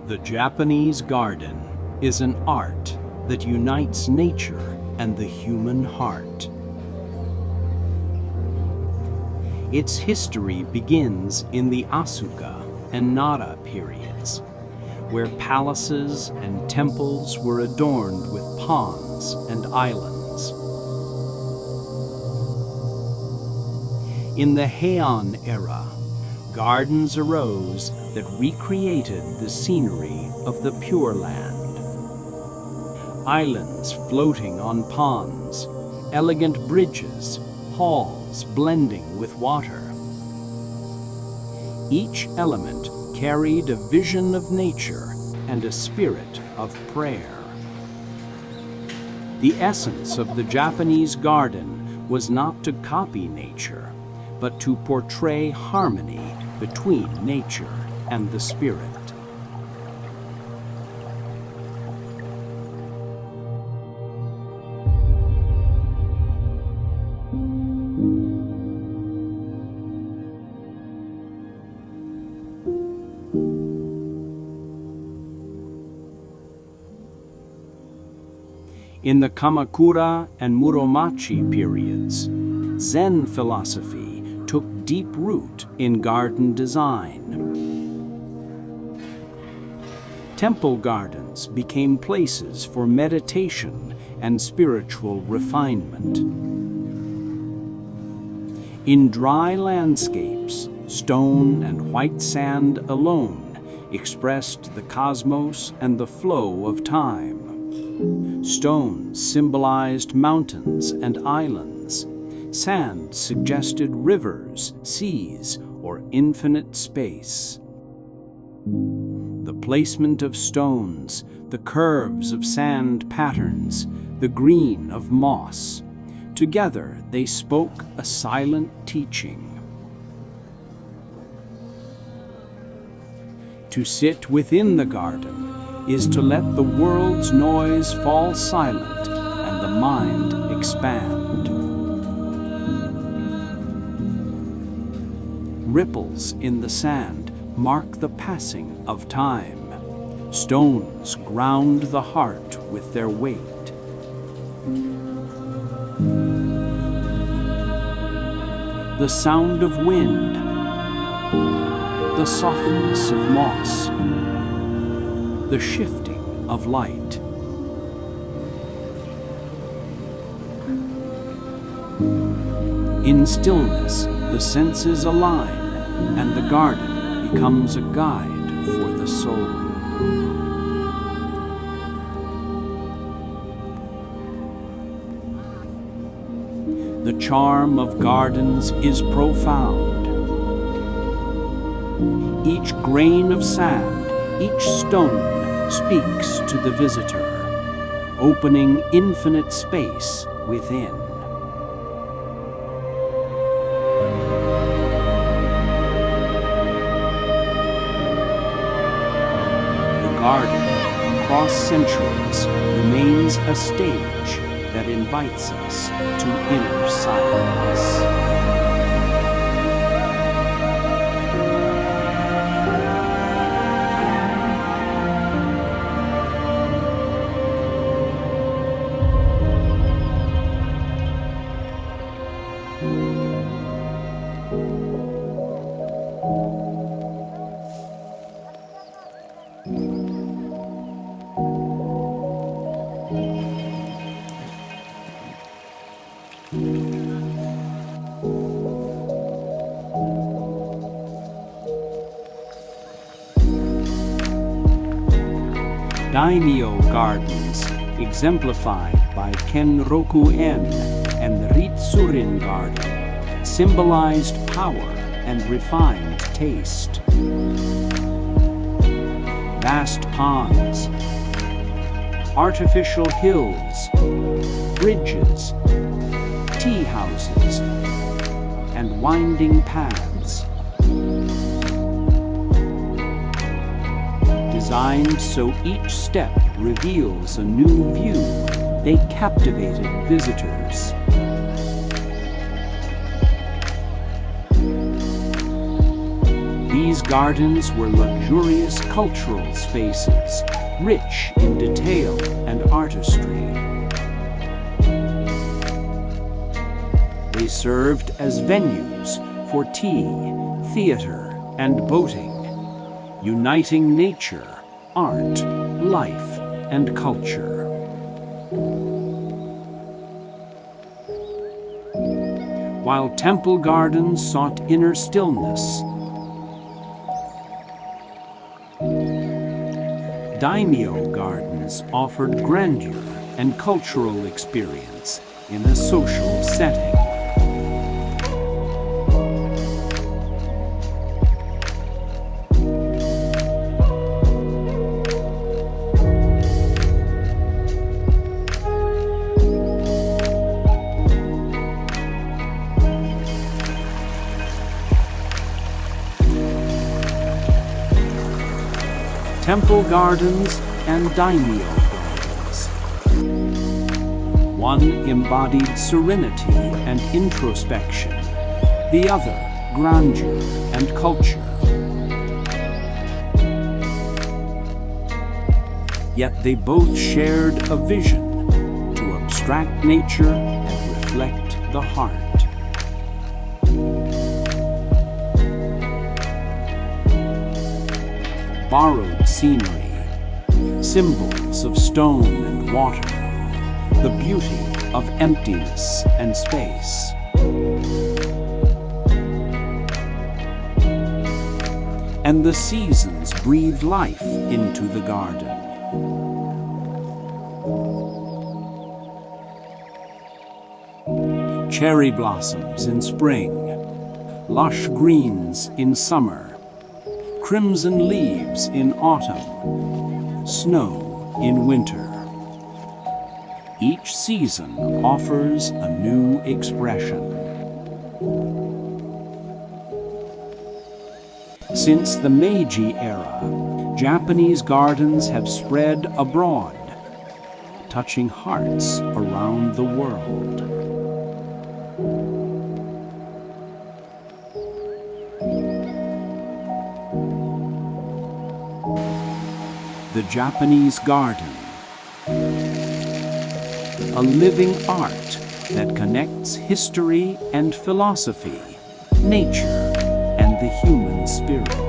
The Japanese garden is an art that unites nature and the human heart. Its history begins in the Asuka and Nara periods, where palaces and temples were adorned with ponds and islands. In the Heian era, gardens arose that recreated the scenery of the Pure Land. Islands floating on ponds, elegant bridges, halls blending with water. Each element carried a vision of nature and a spirit of prayer. The essence of the Japanese garden was not to copy nature, but to portray harmony between nature and the spirit. In the Kamakura and Muromachi periods, Zen philosophy took deep root in garden design. Temple gardens became places for meditation and spiritual refinement. In dry landscapes, stone and white sand alone expressed the cosmos and the flow of time. Stones symbolized mountains and islands. Sand suggested rivers, seas, or infinite space. The placement of stones, the curves of sand patterns, the green of moss, together they spoke a silent teaching. To sit within the garden is to let the world's noise fall silent and the mind expand. Ripples in the sand mark the passing of time. Stones ground the heart with their weight. The sound of wind, the softness of moss, the shifting of light. In stillness, the senses align, and the garden becomes a guide for the soul. The charm of gardens is profound. Each grain of sand, each stone speaks to the visitor, opening infinite space within. The garden, across centuries, remains a stage that invites us to inner silence. Daimyo gardens, exemplified by Kenroku-en and the Ritsurin garden, symbolized power and refined taste. Vast ponds, artificial hills, bridges, tea houses, and winding paths. Designed so each step reveals a new view, they captivated visitors. These gardens were luxurious cultural spaces, rich in detail and artistry. They served as venues for tea, theater, and boating, uniting nature, art, life, and culture. While temple gardens sought inner stillness, daimyo gardens offered grandeur and cultural experience in a social setting. Temple gardens and daimyo gardens. One embodied serenity and introspection, the other grandeur and culture. Yet they both shared a vision to abstract nature and reflect the heart. Borrowed scenery, symbols of stone and water, the beauty of emptiness and space. And the seasons breathed life into the garden. Cherry blossoms in spring, lush greens in summer, crimson leaves in autumn, snow in winter. Each season offers a new expression. Since the Meiji era, Japanese gardens have spread abroad, touching hearts around the world. The Japanese garden, a living art that connects history and philosophy, nature and the human spirit.